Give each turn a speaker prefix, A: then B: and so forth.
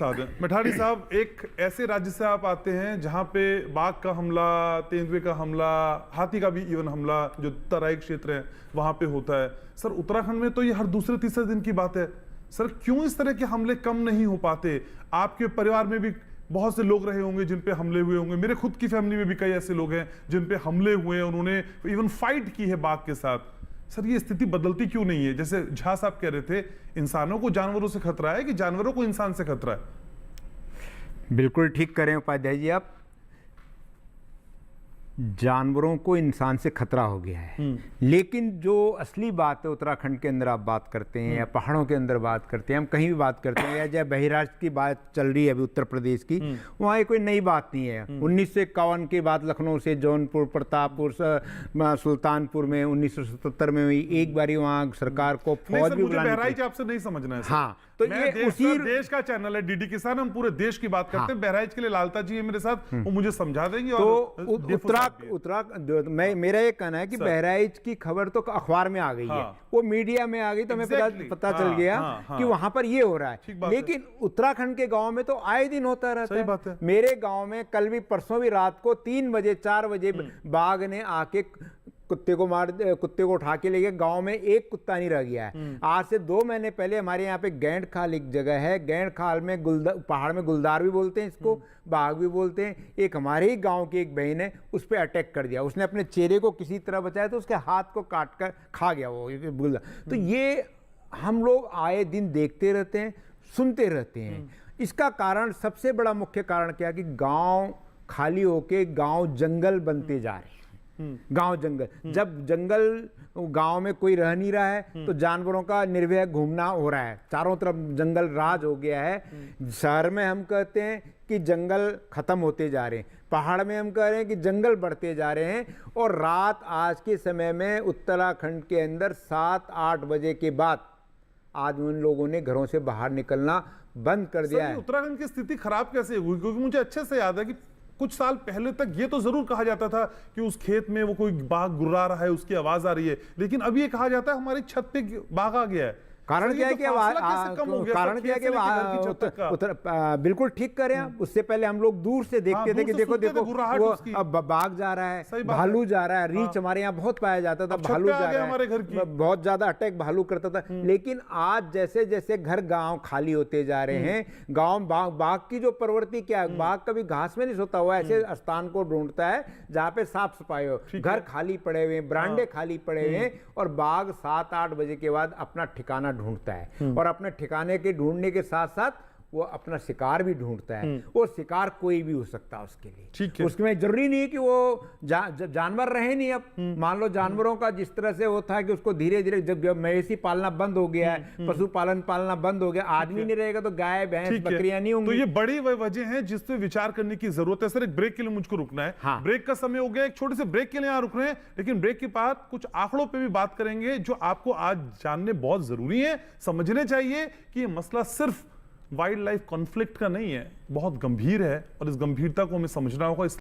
A: मठारी साहब, एक ऐसे राज्य से आप आते हैं जहां पे बाघ का हमला, तेंदुए का हमला, हाथी का भी इवन हमला जो तराई क्षेत्र है वहां पे होता है। सर, उत्तराखंड में तो ये हर दूसरे तीसरे दिन की बात है। सर, क्यों इस तरह के हमले कम नहीं हो पाते? आपके परिवार में भी बहुत से लोग रहे होंगे जिन पे हमले हुए होंगे। मेरे खुद की फैमिली में भी कई ऐसे लोग हैं जिन पे हमले हुए हैं, उन्होंने इवन फाइट की है बाघ के साथ। सर, ये स्थिति बदलती क्यों नहीं है? जैसे झा साहब कह रहे थे, इंसानों को जानवरों से खतरा है कि जानवरों को इंसान से खतरा है?
B: बिल्कुल ठीक करें उपाध्याय जी आप। जानवरों को इंसान से खतरा हो गया है, लेकिन जो असली बात है उत्तराखंड के अंदर आप बात करते हैं या पहाड़ों के अंदर बात करते हैं, हम कहीं भी बात करते हैं, या जब बहिराष्ट्र की बात चल रही है अभी उत्तर प्रदेश की, वहाँ ये कोई नई बात नहीं है। 1951 की बात लखनऊ से जौनपुर, प्रतापपुर, सुल्तानपुर में 1977 में हुई। एक बारी वहाँ सरकार को फौज भी बुलानी।
A: बहराइच आपसे नहीं समझना है।
B: हाँ, तो ये उसी
A: देश का चैनल है डीडी किसान, हम पूरे देश की बात करते हैं। बहराइच के लिए लालता जी है मेरे साथ, वो मुझे समझा देंगे।
B: तो मेरा ये कहना है कि बहराइच की खबर तो अखबार में आ गई है, वो मीडिया में आ गई, तो हमें पता चल गया कि वहां पर ये हो रहा है। लेकिन उत्तराखंड के गांव में तो आए दिन होता रहता है। मेरे गांव में कल भी, परसों भी रात को 3 बजे 4 बजे बाघ ने आके कुत्ते को उठा के ले गए। गांव में एक कुत्ता नहीं रह गया है। आज से 2 महीने पहले हमारे यहाँ पे गैंड खाल एक जगह है, गैंड खाल में पहाड़ में गुलदार भी बोलते हैं इसको, बाघ भी बोलते हैं। एक हमारे ही गांव की एक बहन है, उस पर अटैक कर दिया। उसने अपने चेहरे को किसी तरह बचाया तो उसके हाथ को काट कर खा गया वो गुलदार। तो ये हम लोग आए दिन देखते रहते हैं, सुनते रहते हैं। इसका कारण, सबसे बड़ा मुख्य कारण क्या है कि गाँव खाली होके गाँव जंगल बनते जा रहे हैं। गांव जंगल, जब जंगल गांव में कोई रह नहीं रहा है तो जानवरों का निर्भय घूमना हो रहा है, चारों तरफ जंगल राज हो गया है। शहर में हम कहते हैं कि जंगल खत्म होते जा रहे हैं, पहाड़ में हम कह रहे हैं कि जंगल बढ़ते जा रहे हैं। और रात आज के समय में उत्तराखंड के अंदर 7-8 बजे के बाद आज उन लोगों ने घरों से बाहर निकलना बंद कर दिया है।
A: उत्तराखंड की स्थिति खराब कैसे हुई? क्योंकि मुझे अच्छे से याद है कि कुछ साल पहले तक ये तो जरूर कहा जाता था कि उस खेत में वो कोई बाघ गुर्रा रहा है, उसकी आवाज आ रही है, लेकिन अब ये कहा जाता है हमारी छत पे बाघ आ गया है।
B: कारण क्या है कि कारण क्या है कि बिल्कुल ठीक करें आप। उससे पहले हम लोग दूर से देखते थे कि देखो वो अब बाघ जा रहा है, भालू जा रहा है। रीछ हमारे यहाँ बहुत पाया जाता था, भालू जा रहा है, हमारे घर की बहुत ज्यादा अटैक भालू करता था। लेकिन आज जैसे जैसे घर गांव खाली होते जा रहे हैं, गांव बाघ की जो प्रवृत्ति क्या है, बाघ कभी घास में नहीं सोता हुआ, ऐसे स्थान को ढूंढता है जहाँ पे साफ सफाई हो, घर खाली पड़े हुए, बरामदे खाली पड़े हुए, और बाघ 7-8 बजे के बाद अपना ठिकाना ढूंढता है। और अपने ठिकाने के ढूंढने के साथ साथ वो अपना शिकार भी ढूंढता है। वो शिकार कोई भी हो सकता है उसके लिए, ठीक है। उसमें जरूरी नहीं है कि वो जानवर रहे नहीं। अब मान लो जानवरों का जिस तरह से होता है कि उसको धीरे धीरे, जब मवेशी पालना बंद हो गया है, पशुपालन पालना बंद हो गया, आदमी नहीं रहेगा तो गाय भैंस बकरियां नहीं होंगी।
A: तो ये बड़ी वजह है जिस पे विचार करने की जरूरत है। सर, एक ब्रेक के लिए मुझको रुकना है। हाँ। ब्रेक का समय हो गया, एक छोटे से ब्रेक के लिए यहाँ रुक रहे हैं, लेकिन ब्रेक के बाद कुछ आंकड़ों पे भी बात करेंगे जो आपको आज जानने बहुत जरूरी है, समझने चाहिए कि ये मसला सिर्फ वाइल्ड लाइफ कॉन्फ्लिक्ट का नहीं है, बहुत गंभीर है और इस गंभीरता को हमें समझना होगा।